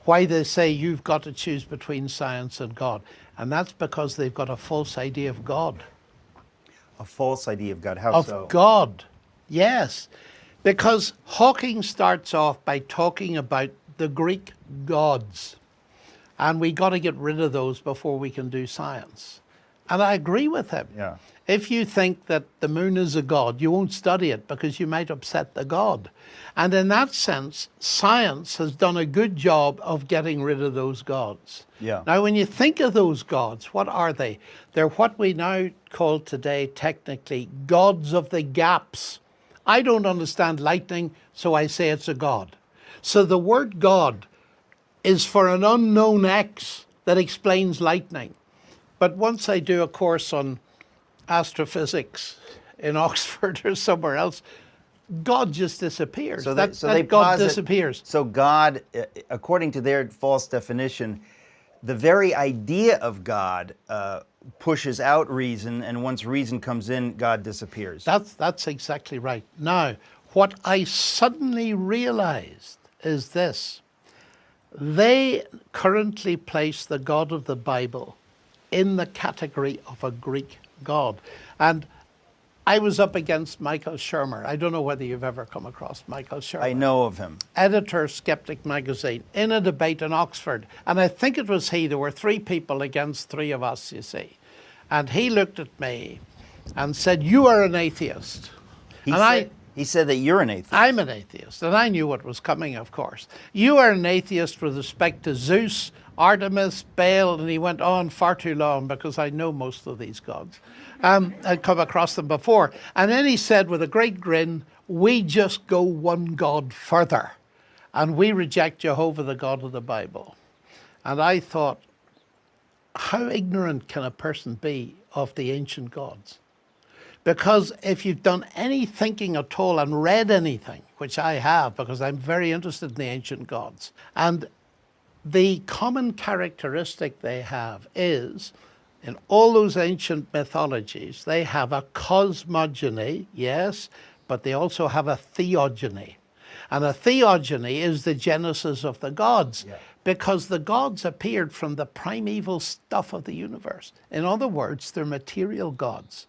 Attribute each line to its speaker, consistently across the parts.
Speaker 1: why they say you've got to choose between science and God. And that's because they've got a false idea of God.
Speaker 2: A false idea of God. How
Speaker 1: Of
Speaker 2: so?
Speaker 1: God, yes. Because Hawking starts off by talking about the Greek gods. And we got to get rid of those before we can do science. And I agree with him.
Speaker 2: Yeah.
Speaker 1: If you think that the moon is a god, you won't study it because you might upset the god. And in that sense, science has done a good job of getting rid of those gods.
Speaker 2: Yeah.
Speaker 1: Now, when you think of those gods, what are they? They're what we now call today, technically, gods of the gaps. I don't understand lightning, so I say it's a god. So the word God is for an unknown X that explains lightning. But once I do a course on astrophysics in Oxford or somewhere else, God just disappears.
Speaker 2: So
Speaker 1: that
Speaker 2: they
Speaker 1: God
Speaker 2: posit-
Speaker 1: disappears.
Speaker 2: So God, according to their false definition, the very idea of God pushes out reason, and once reason comes in, God disappears.
Speaker 1: That's exactly right. Now, what I suddenly realized is this. They currently place the God of the Bible in the category of a Greek God. And I was up against Michael Shermer. I don't know whether you've ever come across Michael Shermer.
Speaker 2: I know of him.
Speaker 1: Editor, Skeptic magazine, in a debate in Oxford. And I think it was he. There were 3 people against 3 of us, you see. And he looked at me and said, "You are an atheist."
Speaker 2: He said that you're an atheist.
Speaker 1: I'm an atheist, and I knew what was coming, of course. "You are an atheist with respect to Zeus, Artemis, Baal," and he went on far too long because I know most of these gods. I'd come across them before. And then he said with a great grin, "We just go one God further, and we reject Jehovah, the God of the Bible." And I thought, how ignorant can a person be of the ancient gods? Because if you've done any thinking at all and read anything, which I have because I'm very interested in the ancient gods, and the common characteristic they have is, in all those ancient mythologies, they have a cosmogony, yes, but they also have a theogony. And a theogony is the genesis of the gods, because the gods appeared from the primeval stuff of the universe. In other words, they're material gods.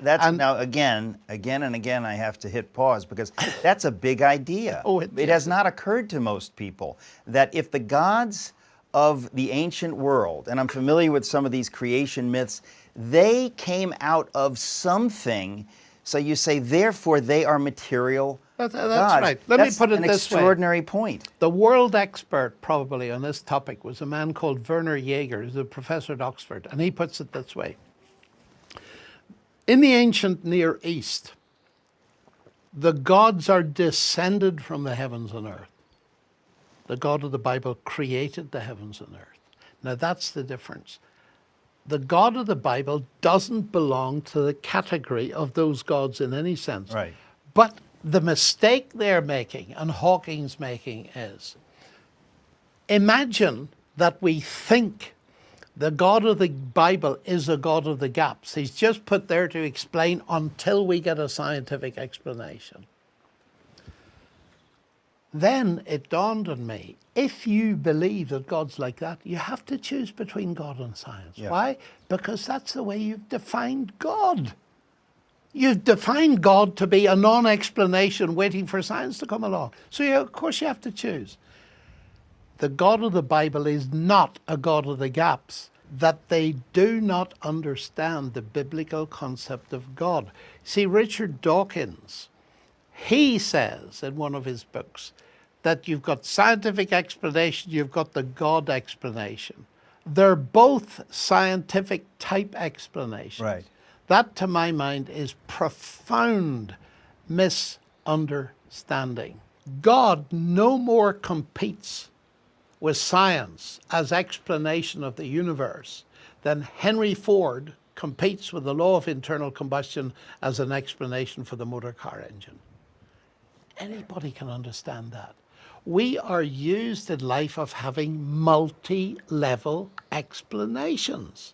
Speaker 2: Now again and again I have to hit pause because that's a big idea. It has not occurred to most people that if the gods of the ancient world, and I'm familiar with some of these creation myths, they came out of something, so you say therefore they are material
Speaker 1: That's
Speaker 2: gods.
Speaker 1: right. Let me put it
Speaker 2: an
Speaker 1: this way.
Speaker 2: extraordinary point.
Speaker 1: The world expert probably on this topic was a man called Werner Jaeger, who's a professor at Oxford, and he puts it this way. In the ancient Near East, the gods are descended from the heavens and earth. The God of the Bible created the heavens and earth. Now that's the difference. The God of the Bible doesn't belong to the category of those gods in any sense.
Speaker 2: Right.
Speaker 1: But the mistake they're making, and Hawking's making, is imagine that we think the God of the Bible is a God of the gaps. He's just put there to explain until we get a scientific explanation. Then it dawned on me, if you believe that God's like that, you have to choose between God and science.
Speaker 2: Yeah.
Speaker 1: Why? Because that's the way you've defined God. You've defined God to be a non-explanation waiting for science to come along. So of course you have to choose. The God of the Bible is not a God of the gaps, that they do not understand the biblical concept of God. See, Richard Dawkins, he says in one of his books that you've got scientific explanation, you've got the God explanation. They're both scientific type explanations.
Speaker 2: Right.
Speaker 1: That, to my mind, is profound misunderstanding. God no more competes with science as explanation of the universe than Henry Ford competes with the law of internal combustion as an explanation for the motor car engine. Anybody can understand that. We are used in life of having multi-level explanations.